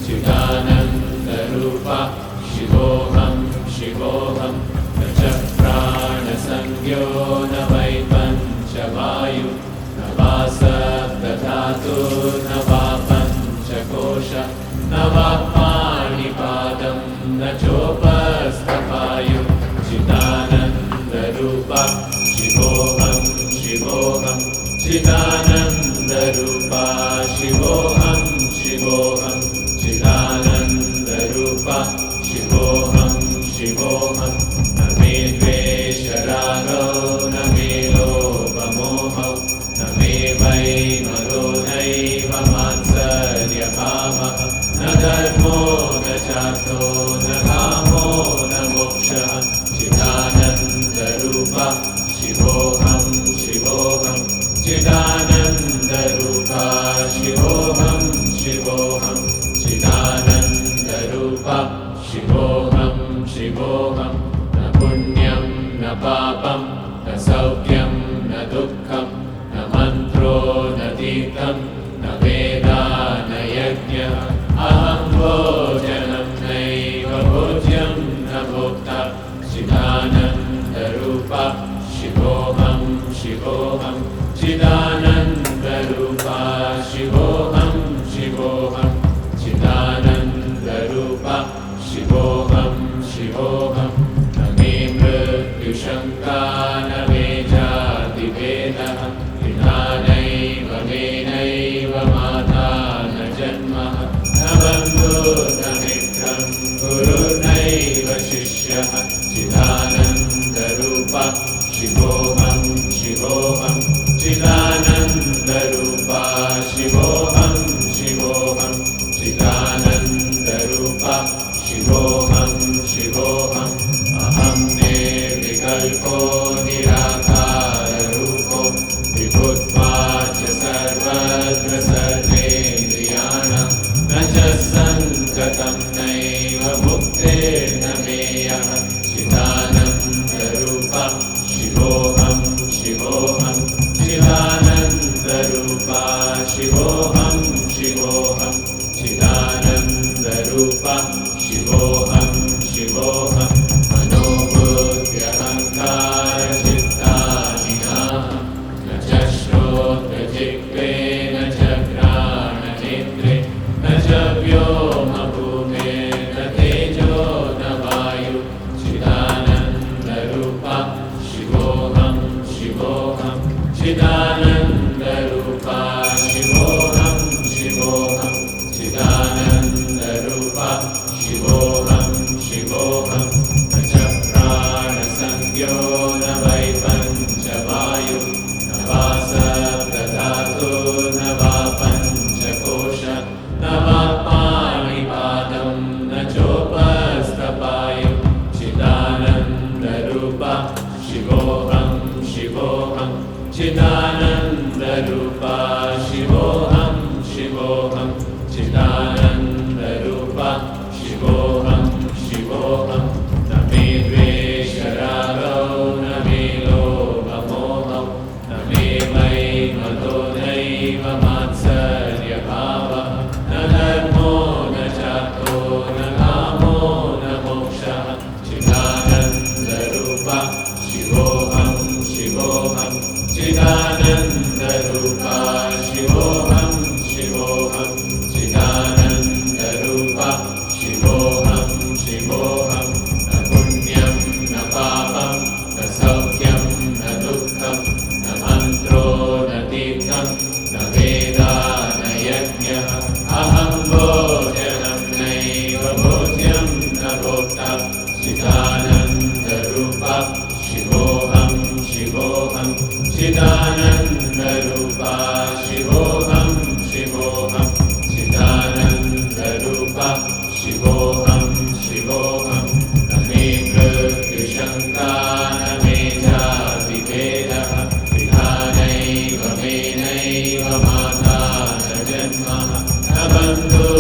चिदानन्दरूपा शिवोऽहं शिवोऽहं न च प्राणसंज्ञो न वै पञ्चवायु न वा सप्तधातुर्न वा पञ्चकोश न वा पाणिपादं न चोपस्थपायु चिदानन्दरूपा शिवोऽहं शिवोऽहं चिदानन्दरूपा शिवोऽहं शिवोऽहं चिदानन्दरूपा शिवोऽहं शिवोऽहं न मे द्वेषरागो न मे लोभमोहौ न मे वै मदो नैव मात्सर्यभावः न धर्मो न चार्थो न कामो न मोक्षः चिदानन्दरूपा शिवोऽहं शिवोऽहं चिदानन्दरूपा शिवोऽहं शिवोऽहं चिदानन्दरूपा शिवोऽहं शिवोऽहं न पुण्यं न पापं न सौख्यं न दुःखं न मन्त्रो न तीर्थं न वेदा न यज्ञः अहं भोजनं नैव भोज्यं न भोक्ता चिदानन्दरूपा शिवोऽहं शिवोऽहं चिदानन्दरूपा शिवोऽहं शिवोऽहं चिदानन्दरूपा शिवोऽहं शिवोऽहं न मे मृत्युशङ्का न मे जातिभेदः पिता नैव मे नैव माता न जन्मः न बन्धुर्न मित्रं गुरुर्नैव शिष्यः चिदानन्दरूपा शिवोऽहं शिवोऽहं चिदानन्दरूपा शिवोऽहं शिवोऽहं चिदानन्दरूपा शिवोऽहं शिवोऽहम् अहं निर्विकल्पो निराकाररूपो विभुत्वाच्च सर्वत्र सर्वेन्द्रियाणां न च सङ्गतं नैव मुक्तिर्न मेयः चिदानन्दरूपा शिवोऽहं शिवोऽहं चिदानन्दरूपा शिवोऽहं शिवोऽहं चिदानन्दरूपा शिवोऽहं शिवोऽहं मनोबुद्ध्यहङ्कारचित्तानिनाहं न च श्रोत्रजिह्वे न च घ्राणनेत्रे न च व्योमभूमिर्न तेजो न वायु चिदानन्दरूपा शिवोऽहं शिवोऽहं चिदानन्दरूपा शिवोऽहं शिवोऽहं चिदानन्दरूपा शिवोऽहं शिवोऽहं न च प्राणसंज्ञो न वै पञ्चवायु न वा सप्तधातुर्न वा पञ्चकोश न वा पाणिपादं न चोपस्थपायु चिदानन्दरूपा शिवोऽहं शिवोऽहं चिदानन्दरूपा शिवोऽहं शिवोऽहं चिदानन्दरूपा शिवोऽहं शिवोऽहं न मे द्वेषरागो न मे लोभमोहौ न मे वै मदो नैव मात्सर्यभावः न धर्मो न चार्थो न कामो न मोक्षः चिदानन्दरूपा शिवोऽहं शिवोऽहं चिदानन्दरूपा शिवोऽहं शिवोऽहं चिदानन्दरूपा शिवोऽहं शिवोऽहं न पुण्यं न पापं न सौख्यं न दुःखं न मन्त्रो न तीर्थं न वेदा न यज्ञः अहं भोजनं नैव भोज्यं न भोक्ता चिदानन्दरूपा शिवोऽहं शिवोऽहं चिदानन्दरूपा शिवोऽहं शिवोऽहं चिदानन्दरूपा शिवोऽहं शिवोऽहं न मे मृत्युशङ्का न मे जातिभेदः पिता नैव मे नैव माता न जन्मः न बन्धुः